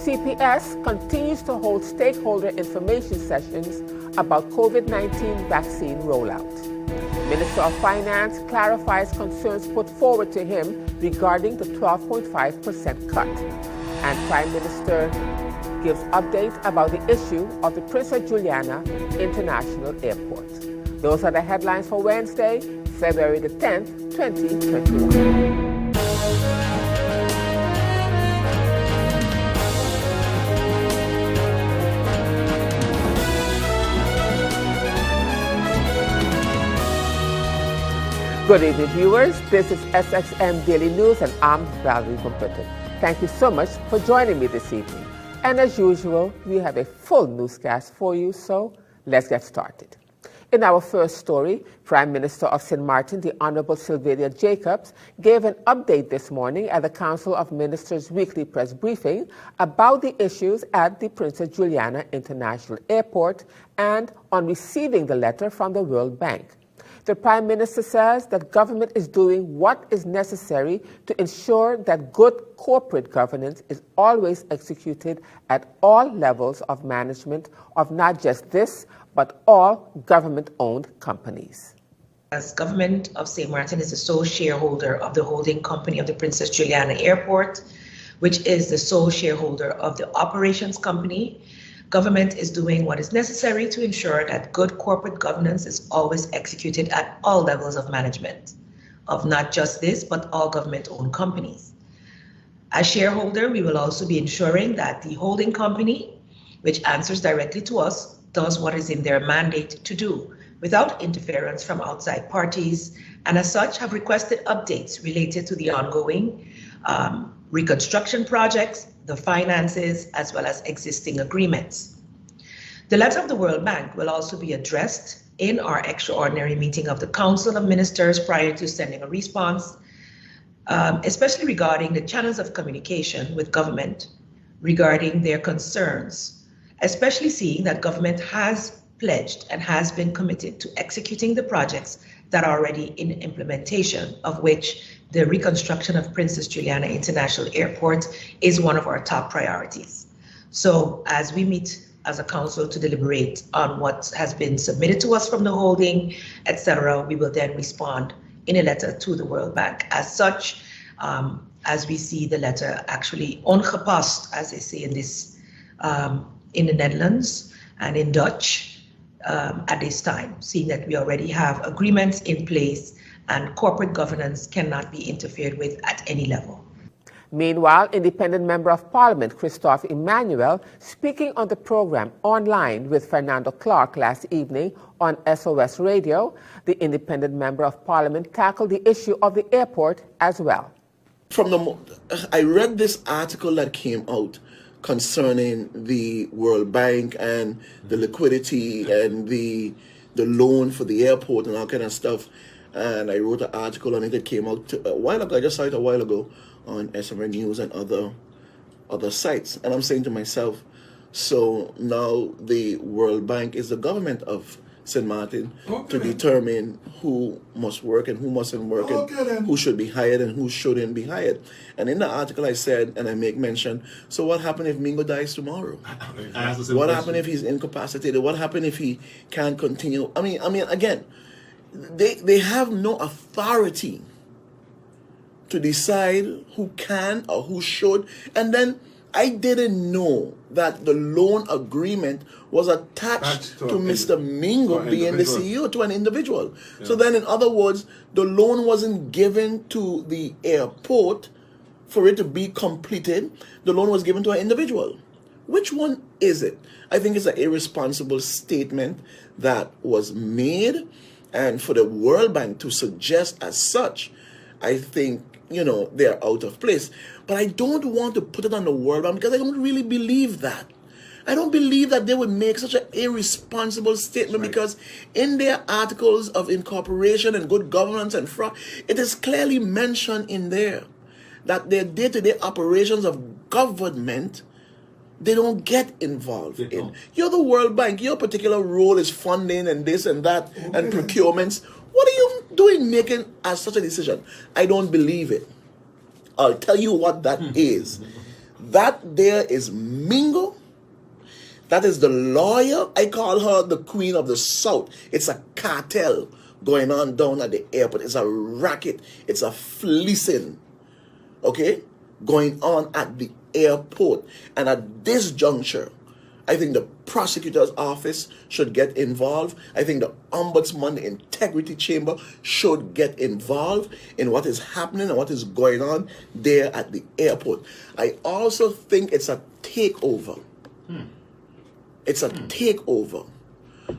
CPS continues to hold stakeholder information sessions about COVID-19 vaccine rollout. Minister of Finance clarifies concerns put forward to him regarding the 12.5% cut. And Prime Minister gives updates about the issue of the Princess Juliana International Airport. Those are the headlines for Wednesday, February the 10th, 2021. Good evening, viewers. This is SXM Daily News, and I'm Valerie from Britain. Thank you so much for joining me this evening. And as usual, we have a full newscast for you, so let's get started. In our first story, Prime Minister of St. Martin, the Honorable Sylvia Jacobs, gave an update this morning at the Council of Ministers' weekly press briefing about the issues at the Princess Juliana International Airport and on receiving the letter from the World Bank. The Prime Minister says that government is doing what is necessary to ensure that good corporate governance is always executed at all levels of management of not just this, but all government-owned companies. As Government of St. Martin is the sole shareholder of the holding company of the Princess Juliana Airport, which is the sole shareholder of the operations company, government is doing what is necessary to ensure that good corporate governance is always executed at all levels of management of not just this, but all government-owned companies. As shareholder, we will also be ensuring that the holding company, which answers directly to us, does what is in their mandate to do without interference from outside parties, and as such have requested updates related to the ongoing reconstruction projects, the finances, as well as existing agreements. The letter of the World Bank will also be addressed in our extraordinary meeting of the Council of Ministers prior to sending a response, especially regarding the channels of communication with government regarding their concerns, especially seeing that government has pledged and has been committed to executing the projects that are already in implementation, of which the reconstruction of Princess Juliana International Airport is one of our top priorities. So as we meet as a council to deliberate on what has been submitted to us from the holding, etc., we will then respond in a letter to the World Bank. As such, as we see the letter actually ongepast, as they say in this, in the Netherlands and in Dutch at this time, seeing that we already have agreements in place and corporate governance cannot be interfered with at any level. Meanwhile, Independent Member of Parliament Christophe Emmanuel, speaking on the program Online with Fernando Clark last evening on SOS Radio, the Independent Member of Parliament tackled the issue of the airport as well. I read this article that came out concerning the World Bank and the liquidity and the loan for the airport and all kind of stuff. And I wrote an article on it that came out a while ago. I just saw it a while ago on SMR News and other sites. And I'm saying to myself, so now the World Bank is the government of St. Martin to determine who must work and who mustn't work and who should be hired and who shouldn't be hired. And in the article I said, and I make mention, so what happened if Mingo dies tomorrow? What happened if he's incapacitated? What happened if he can't continue? I mean, again, they have no authority to decide who can or who should. And then I didn't know that the loan agreement was attached to Mr. Mingo being the CEO, to an individual. Yeah. So then, in other words, the loan wasn't given to the airport for it to be completed. The loan was given to an individual. Which one is it? I think it's an irresponsible statement that was made. And for the World Bank to suggest as such, I think, they're out of place. But I don't want to put it on the World Bank because I don't really believe that. I don't believe that they would make such an irresponsible statement because in their articles of incorporation and good governance and fraud, it is clearly mentioned in there that their day-to-day operations of government, they don't get involved in. You're the World Bank. Your particular role is funding and this and that and procurements. What are you doing making as such a decision? I don't believe it. I'll tell you what that is. That there is Mingo. That is the lawyer. I call her the Queen of the South. It's a cartel going on down at the airport. It's a racket. It's a fleecing, okay, going on at the airport. And at this juncture, I think the prosecutor's office should get involved. I think the ombudsman, the integrity chamber should get involved in what is happening and what is going on there at the airport. I also think it's a takeover. It's a takeover,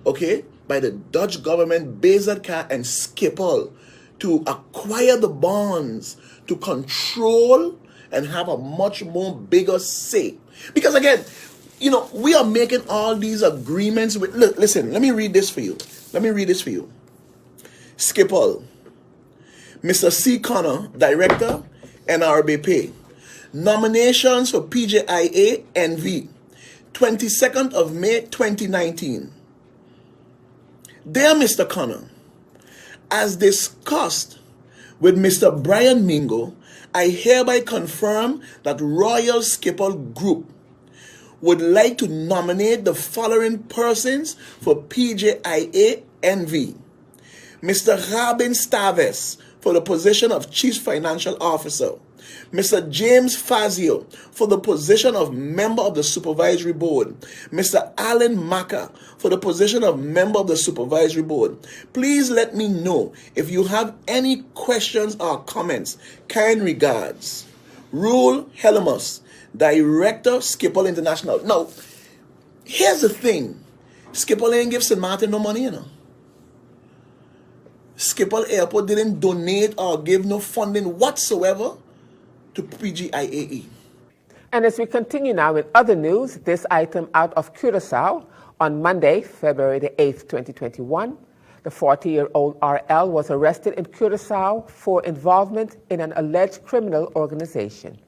okay, by the Dutch government, BZK and Schiphol to acquire the bonds, to control and have a much more bigger say. Because again, you know, we are making all these agreements with, look, listen, let me read this for you. Schiphol, Mr. C. Connor, Director, NRBP. Nominations for PJIA NV, 22nd of May 2019. Dear Mr. Connor, as discussed with Mr. Brian Mingo, I hereby confirm that Royal Schiphol Group would like to nominate the following persons for PJIA NV. Mr. Rabin Staves for the position of Chief Financial Officer. Mr. James Fazio for the position of Member of the Supervisory Board. Mr. Alan Maka for the position of Member of the Supervisory Board. Please let me know if you have any questions or comments. Kind regards, Rule Helemus, Director, Schiphol International. Now, here's the thing. Schiphol ain't give St. Martin no money, you know. Schiphol Airport didn't donate or give no funding whatsoever to PGIAE. And as we continue now with other news, this item out of Curacao, on Monday, February the 8th, 2021, the 40-year-old RL was arrested in Curacao for involvement in an alleged criminal organization.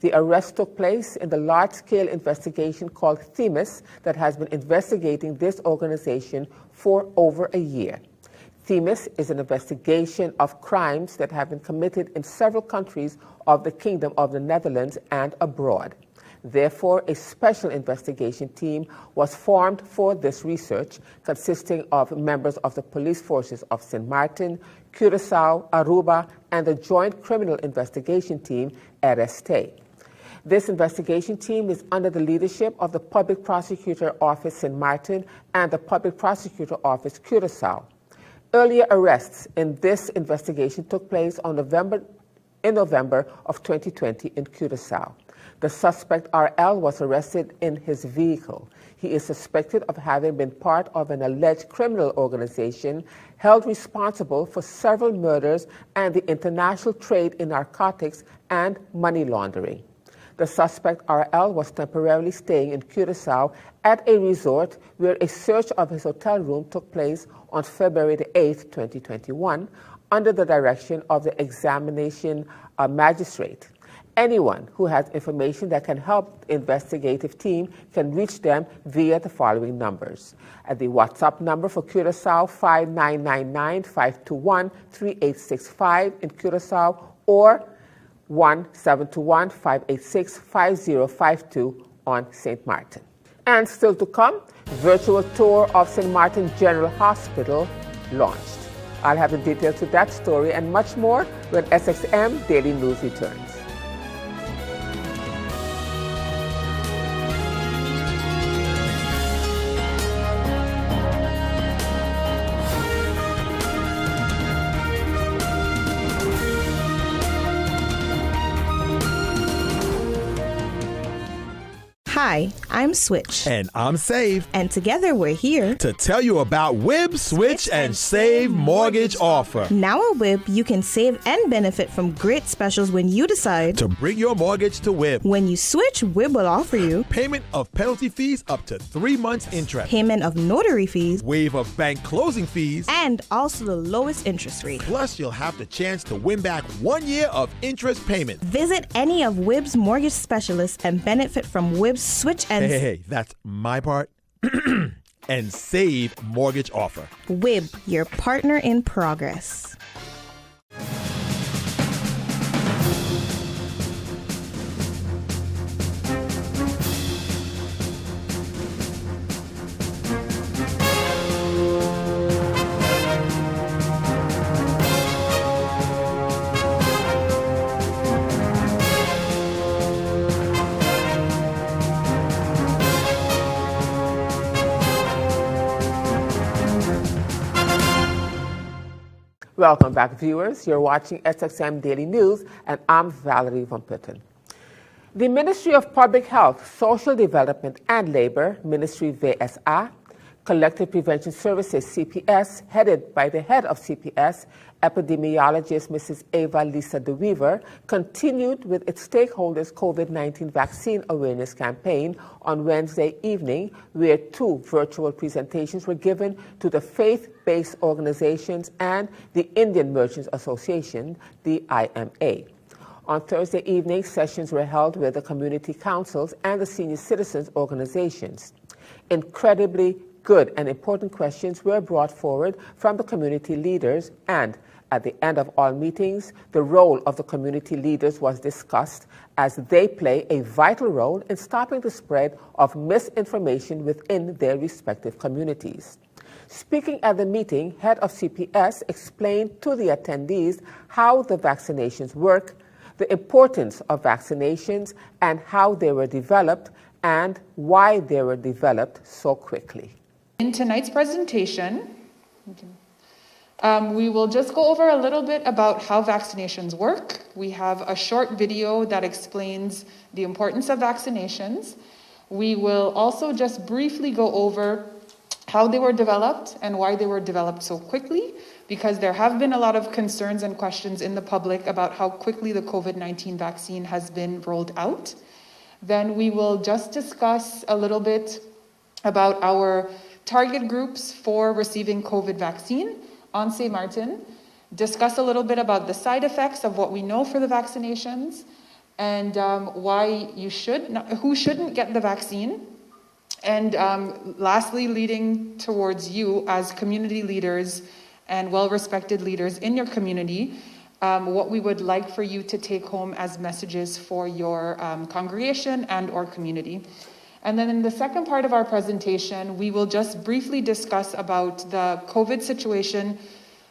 The arrest took place in the large-scale investigation called Themis that has been investigating this organization for over a year. Themis is an investigation of crimes that have been committed in several countries of the Kingdom of the Netherlands and abroad. Therefore, a special investigation team was formed for this research, consisting of members of the police forces of St. Martin, Curacao, Aruba, and the Joint Criminal Investigation Team, RST. This investigation team is under the leadership of the Public Prosecutor Office St. Martin and the Public Prosecutor Office Curacao. Earlier arrests in this investigation took place in November of 2020 in Curacao. The suspect RL was arrested in his vehicle. He is suspected of having been part of an alleged criminal organization held responsible for several murders and the international trade in narcotics and money laundering. The suspect RL was temporarily staying in Curacao at a resort where a search of his hotel room took place on February the 8th, 2021, under the direction of the examination magistrate. Anyone who has information that can help the investigative team can reach them via the following numbers. At the WhatsApp number for Curacao, 5999-521-3865 in Curacao, or 1-721-586-5052 on St. Martin. And still to come, virtual tour of St. Martin General Hospital launched. I'll have the details to that story and much more when SXM Daily News returns. Hi, I'm Switch. And I'm Save. And together we're here to tell you about WIB, Switch, and Save mortgage offer. Now at WIB, you can save and benefit from great specials when you decide to bring your mortgage to WIB. When you switch, WIB will offer you payment of penalty fees up to 3 months interest, payment of notary fees, waive of bank closing fees, and also the lowest interest rate. Plus, you'll have the chance to win back 1 year of interest payment. Visit any of WIB's mortgage specialists and benefit from WIB's Switch and Hey, that's my part. And Save mortgage offer. WIB, your partner in progress. Welcome back, viewers. You're watching SXM Daily News, and I'm Valerie Van Putten. The Ministry of Public Health, Social Development and Labor, Ministry VSA, Collective Prevention Services, CPS, headed by the head of CPS, epidemiologist Mrs. Ava Lisa DeWeaver, continued with its stakeholders' COVID-19 vaccine awareness campaign on Wednesday evening, where 2 virtual presentations were given to the faith-based organizations and the Indian Merchants Association, the IMA. On Thursday evening, sessions were held with the community councils and the senior citizens organizations. Incredibly good and important questions were brought forward from the community leaders, and at the end of all meetings, the role of the community leaders was discussed, as they play a vital role in stopping the spread of misinformation within their respective communities. Speaking at the meeting, head of CPS explained to the attendees how the vaccinations work, the importance of vaccinations, and how they were developed and why they were developed so quickly. In tonight's presentation, we will just go over a little bit about how vaccinations work. We have a short video that explains the importance of vaccinations. We will also just briefly go over how they were developed and why they were developed so quickly, because there have been a lot of concerns and questions in the public about how quickly the COVID-19 vaccine has been rolled out. Then we will just discuss a little bit about our target groups for receiving COVID vaccine on St. Martin, discuss a little bit about the side effects of what we know for the vaccinations, and why you should not, who shouldn't get the vaccine, and lastly, leading towards you as community leaders and well-respected leaders in your community, what we would like for you to take home as messages for your congregation and or community. And then in the second part of our presentation, we will just briefly discuss about the COVID situation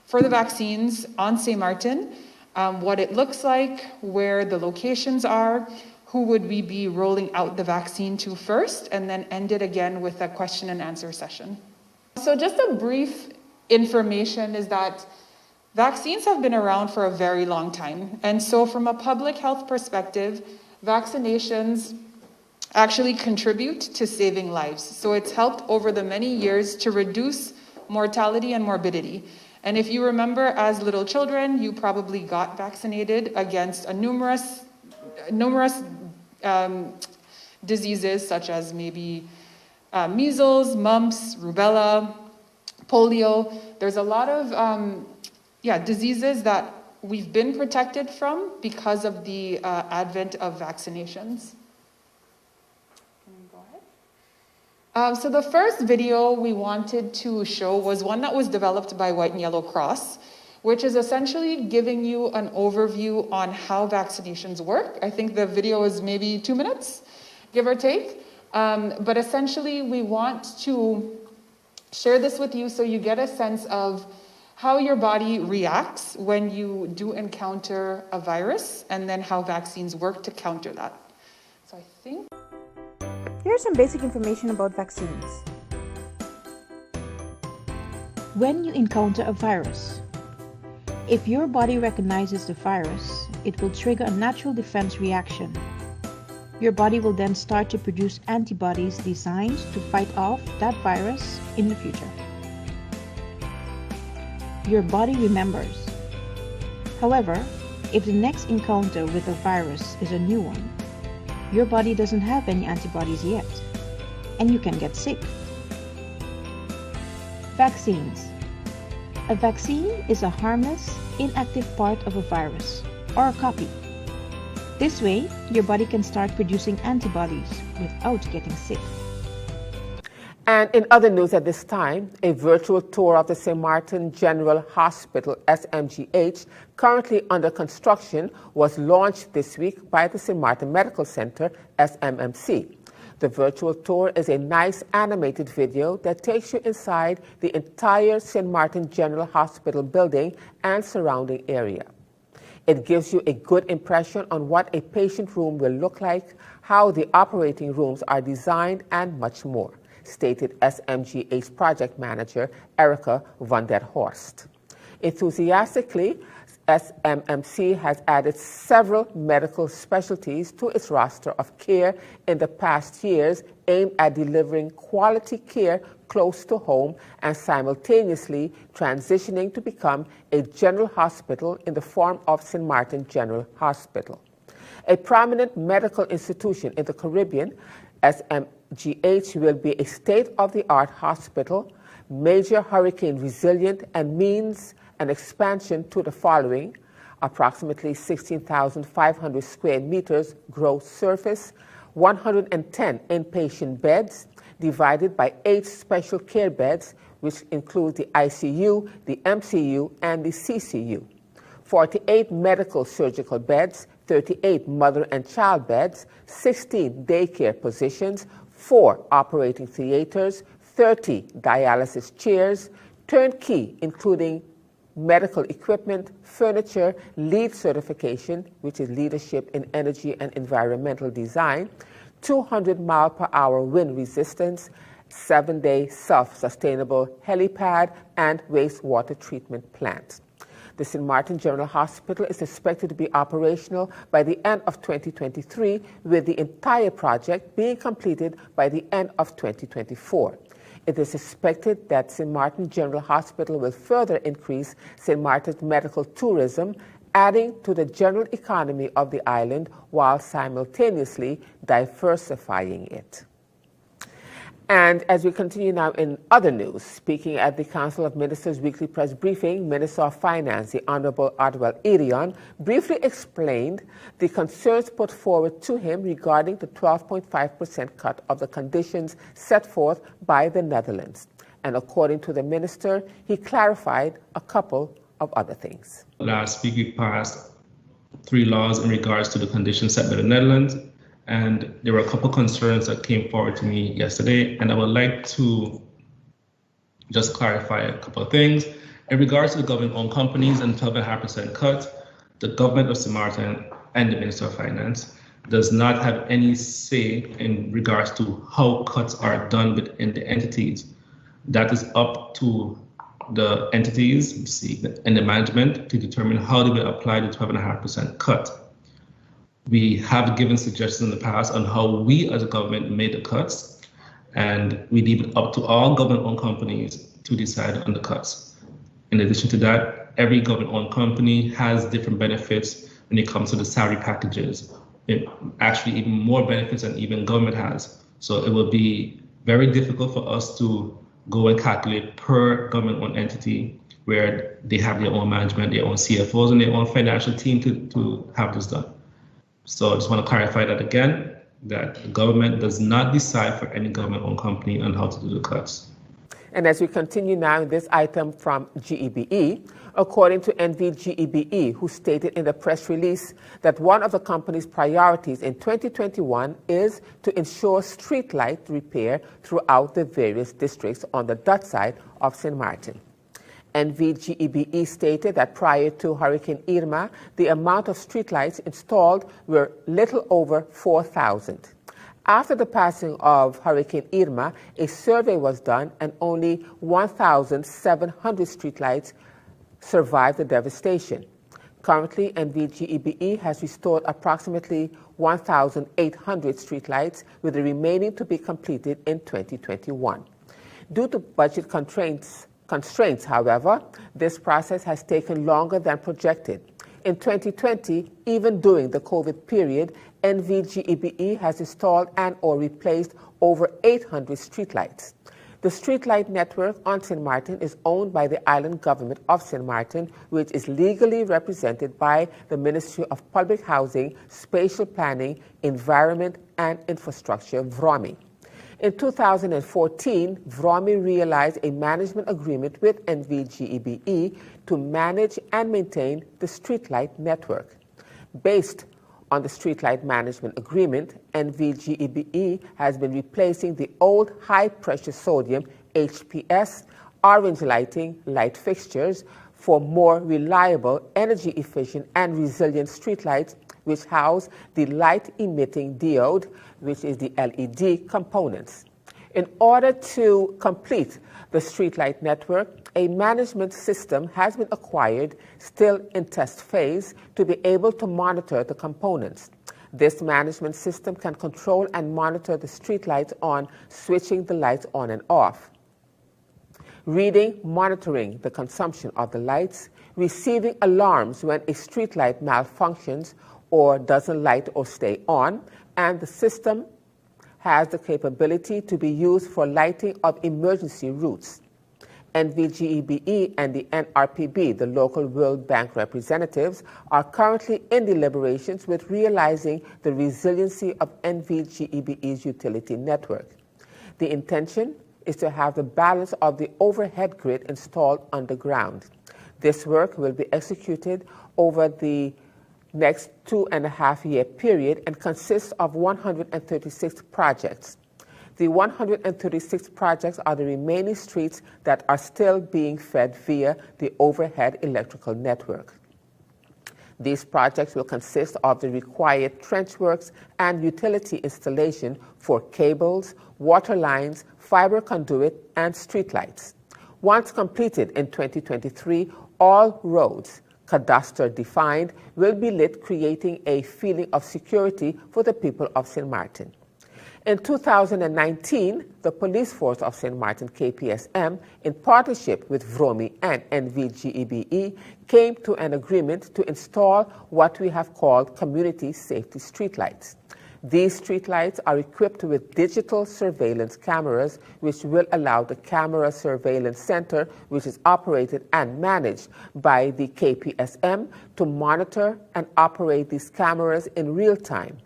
for the vaccines on St. Martin, what it looks like, where the locations are, who would we be rolling out the vaccine to first, and then end it again with a question and answer session. So just a brief information is that vaccines have been around for a very long time. And so from a public health perspective, vaccinations actually contribute to saving lives. So it's helped over the many years to reduce mortality and morbidity. And if you remember, as little children, you probably got vaccinated against numerous diseases, such as maybe measles, mumps, rubella, polio. There's a lot of diseases that we've been protected from because of the advent of vaccinations. So the first video we wanted to show was one that was developed by White and Yellow Cross, which is essentially giving you an overview on how vaccinations work. I think the video is maybe 2 minutes, give or take. But essentially, we want to share this with you so you get a sense of how your body reacts when you do encounter a virus, and then how vaccines work to counter that. So I think here's some basic information about vaccines. When you encounter a virus, if your body recognizes the virus, it will trigger a natural defense reaction. Your body will then start to produce antibodies designed to fight off that virus in the future. Your body remembers. However, if the next encounter with a virus is a new one, your body doesn't have any antibodies yet, and you can get sick. Vaccines. A vaccine is a harmless, inactive part of a virus, or a copy. This way, your body can start producing antibodies without getting sick. And in other news at this time, a virtual tour of the St. Martin General Hospital, SMGH, currently under construction, was launched this week by the St. Martin Medical Center, SMMC. The virtual tour is a nice animated video that takes you inside the entire St. Martin General Hospital building and surrounding area. It gives you a good impression on what a patient room will look like, how the operating rooms are designed, and much more, stated SMGH project manager Erica van der Horst. Enthusiastically, SMMC has added several medical specialties to its roster of care in the past years aimed at delivering quality care close to home and simultaneously transitioning to become a general hospital in the form of St. Martin General Hospital. A prominent medical institution in the Caribbean, SMGH will be a state-of-the-art hospital, major hurricane resilient, and means an expansion to the following: approximately 16,500 square meters gross surface, 110 inpatient beds divided by 8 special care beds, which include the ICU, the MCU, and the CCU, 48 medical surgical beds, 38 mother and child beds, 16 daycare positions, 4 operating theaters, 30 dialysis chairs, turnkey, including medical equipment, furniture, LEED certification, which is Leadership in Energy and Environmental Design, 200-mile-per-hour wind resistance, 7-day self-sustainable helipad, and wastewater treatment plant. The St. Martin General Hospital is expected to be operational by the end of 2023, with the entire project being completed by the end of 2024. It is expected that St. Martin General Hospital will further increase St. Martin's medical tourism, adding to the general economy of the island while simultaneously diversifying it. And as we continue now in other news, speaking at the Council of Ministers weekly press briefing, Minister of Finance, the Honorable Adwell Edion, briefly explained the concerns put forward to him regarding the 12.5% cut of the conditions set forth by the Netherlands. And according to the minister, he clarified a couple of other things. Last week we passed 3 laws in regards to the conditions set by the Netherlands. And there were a couple concerns that came forward to me yesterday, and I would like to just clarify a couple of things. In regards to the government-owned companies and 12.5% cut, the government of St. Martin and the Minister of Finance does not have any say in regards to how cuts are done within the entities. That is up to the entities and the management to determine how they will apply the 12.5% cut. We have given suggestions in the past on how we as a government made the cuts, and we leave it up to all government-owned companies to decide on the cuts. In addition to that, every government-owned company has different benefits when it comes to the salary packages. Actually, even more benefits than even government has. So it will be very difficult for us to go and calculate per government-owned entity where they have their own management, their own CFOs, and their own financial team to have this done. So I just want to clarify that again, that the government does not decide for any government-owned company on how to do the cuts. And as we continue now in this item from GEBE, according to NVGEBE, who stated in the press release that one of the company's priorities in 2021 is to ensure streetlight repair throughout the various districts on the Dutch side of St. Martin. NVGEBE stated that prior to Hurricane Irma, the amount of streetlights installed were little over 4,000. After the passing of Hurricane Irma, a survey was done and only 1,700 streetlights survived the devastation. Currently, NVGEBE has restored approximately 1,800 streetlights, with the remaining to be completed in 2021. Due to budget constraints, however, this process has taken longer than projected. In 2020, even during the COVID period, NVGEBE has installed and or replaced over 800 streetlights. The streetlight network on St. Martin is owned by the island government of St. Martin, which is legally represented by the Ministry of Public Housing, Spatial Planning, Environment and Infrastructure, VROMI. In 2014, VROMI realized a management agreement with NVGEBE to manage and maintain the streetlight network. Based on the streetlight management agreement, NVGEBE has been replacing the old high-pressure sodium HPS orange lighting light fixtures for more reliable, energy-efficient, and resilient streetlights, which house the light-emitting diode, which is the LED components. In order to complete the streetlight network, a management system has been acquired, still in test phase, to be able to monitor the components. This management system can control and monitor the streetlights on, switching the lights on and off, reading, monitoring the consumption of the lights, receiving alarms when a streetlight malfunctions or doesn't light or stay on, and the system has the capability to be used for lighting of emergency routes. NVGEBE and the NRPB, the local World Bank representatives, are currently in deliberations with realizing the resiliency of NVGEBE's utility network. The intention is to have the balance of the overhead grid installed underground. This work will be executed over the next 2.5-year period and consists of 136 projects. The 136 projects are the remaining streets that are still being fed via the overhead electrical network. These projects will consist of the required trench works and utility installation for cables, water lines, fiber conduit, and streetlights. Once completed in 2023, all roads, cadastre defined, will be lit, creating a feeling of security for the people of St. Martin. In 2019, the Police Force of St. Martin, KPSM, in partnership with VROMI and NVGEBE, came to an agreement to install what we have called community safety streetlights. These streetlights are equipped with digital surveillance cameras, which will allow the Camera Surveillance Center, which is operated and managed by the KPSM, to monitor and operate these cameras in real time.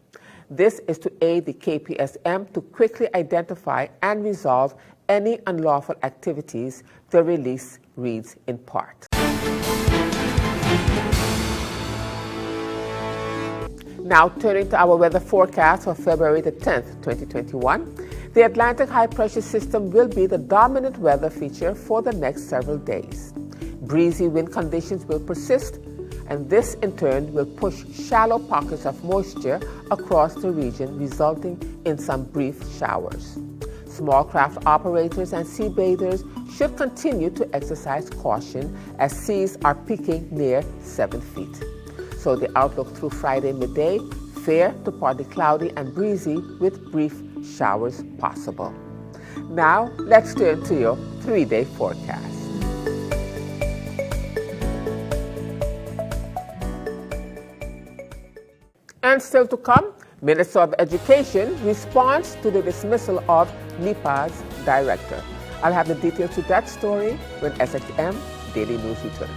This is to aid the KPSM to quickly identify and resolve any unlawful activities, the release reads in part. Now turning to our weather forecast for February the 10th, 2021. The Atlantic high pressure system will be the dominant weather feature for the next several days. Breezy wind conditions will persist, and this in turn will push shallow pockets of moisture across the region, resulting in some brief showers. Small craft operators and sea bathers should continue to exercise caution as seas are peaking near 7 feet. So the outlook through Friday midday, fair to partly cloudy and breezy with brief showers possible. Now let's turn to your 3-day forecast. And still to come, Minister of Education responds to the dismissal of NEPA's director. I'll have the details to that story when SXM Daily News returns.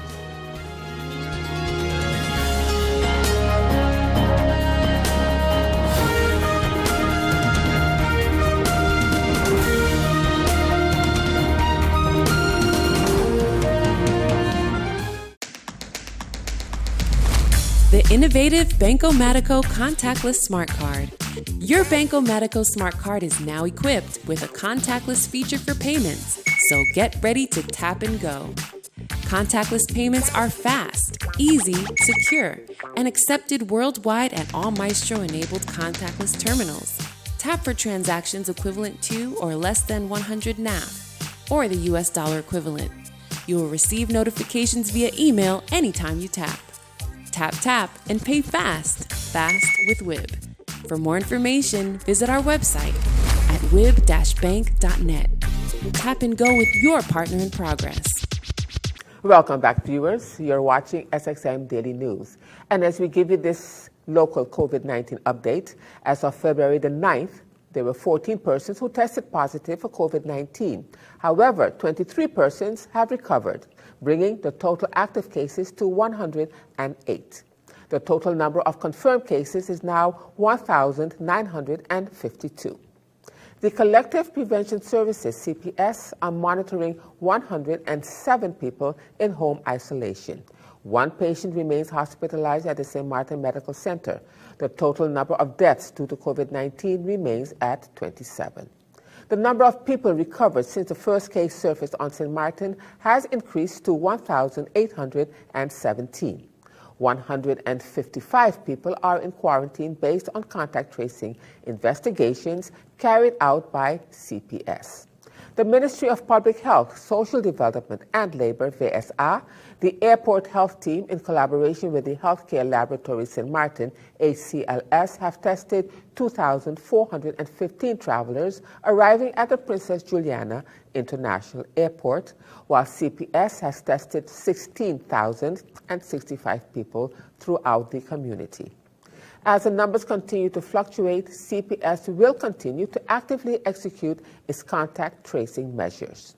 The innovative Banco Matico contactless smart card. Your Banco Matico smart card is now equipped with a contactless feature for payments, so get ready to tap and go. Contactless payments are fast, easy, secure, and accepted worldwide at all Maestro-enabled contactless terminals. Tap for transactions equivalent to or less than 100 NAF, or the US dollar equivalent. You will receive notifications via email anytime you tap. Tap, tap, and pay fast with WIB. For more information, visit our website at wib-bank.net. Tap and go with your partner in progress. Welcome back, viewers. You're watching SXM Daily News. And as we give you this local COVID-19 update, as of February the 9th, there were 14 persons who tested positive for COVID-19. However, 23 persons have recovered, bringing the total active cases to 108. The total number of confirmed cases is now 1,952. The Collective Prevention Services, CPS, are monitoring 107 people in home isolation. One patient remains hospitalized at the St. Martin Medical Center. The total number of deaths due to COVID-19 remains at 27. The number of people recovered since the first case surfaced on St. Martin has increased to 1,817. 155 people are in quarantine based on contact tracing investigations carried out by CPS. The Ministry of Public Health, Social Development and Labor, VSA, the airport health team, in collaboration with the Healthcare Laboratory St. Martin, HCLS, have tested 2,415 travelers arriving at the Princess Juliana International Airport, while CPS has tested 16,065 people throughout the community. As the numbers continue to fluctuate, CPS will continue to actively execute its contact tracing measures.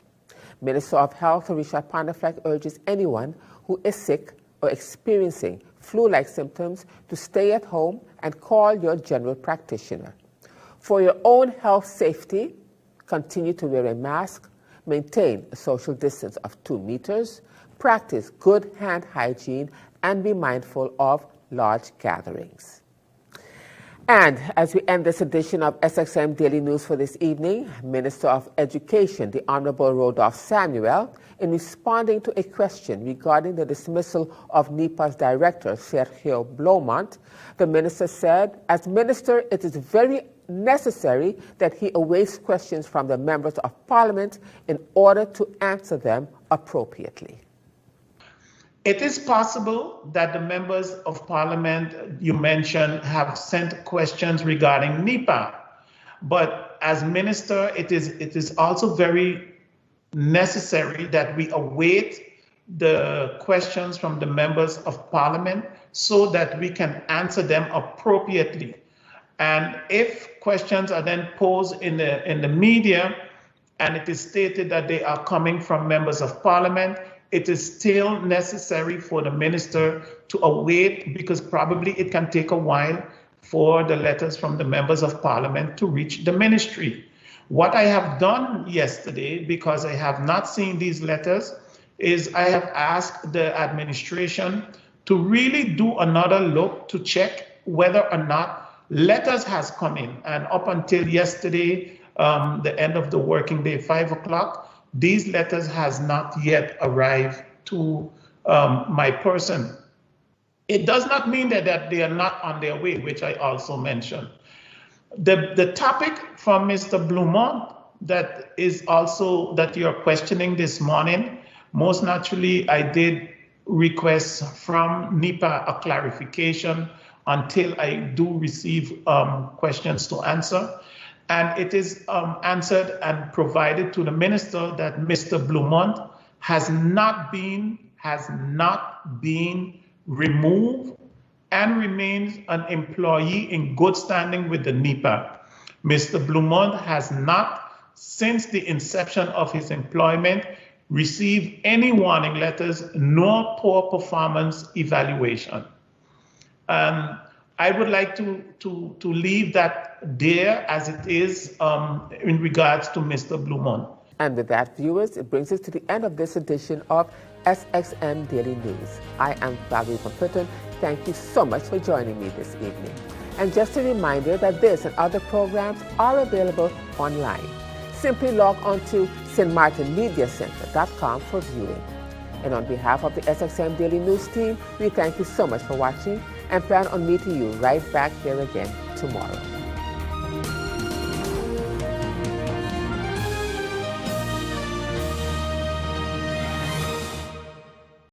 Minister of Health Richard Pandafleck urges anyone who is sick or experiencing flu-like symptoms to stay at home and call your general practitioner. For your own health safety, continue to wear a mask, maintain a social distance of 2 meters, practice good hand hygiene, and be mindful of large gatherings. And as we end this edition of SXM Daily News for this evening, Minister of Education, the Honorable Rodolphe Samuel, in responding to a question regarding the dismissal of NEPA's director, Sergio Blomont, the minister said, as minister, it is very necessary that he awaits questions from the members of Parliament in order to answer them appropriately. It is possible that the members of Parliament you mentioned have sent questions regarding NEPA, but as minister, it is also very necessary that we await the questions from the members of Parliament so that we can answer them appropriately. And if questions are then posed in the media and it is stated that they are coming from members of Parliament, it is still necessary for the minister to await, because probably it can take a while for the letters from the members of Parliament to reach the ministry. What I have done yesterday, because I have not seen these letters, is I have asked the administration to really do another look to check whether or not letters has come in. And up until yesterday, the end of the working day, 5 o'clock, these letters has not yet arrived to my person. It does not mean that they are not on their way, which I also mentioned. The topic from Mr. Blumont that is also that you're questioning this morning, most naturally, I did request from NEPA a clarification until I do receive questions to answer. And it is answered and provided to the minister that Mr. Blumont has not been removed and remains an employee in good standing with the NEPA. Mr. Blumont has not, since the inception of his employment, received any warning letters nor poor performance evaluation. I would like to leave that there as it is in regards to Mr. Blumont. And with that, viewers, it brings us to the end of this edition of SXM Daily News. I am Valerie Van Putten. Thank you so much for joining me this evening. And just a reminder that this and other programs are available online. Simply log on to stmartinmediacenter.com for viewing. And on behalf of the SXM Daily News team, we thank you so much for watching and plan on meeting you right back here again tomorrow.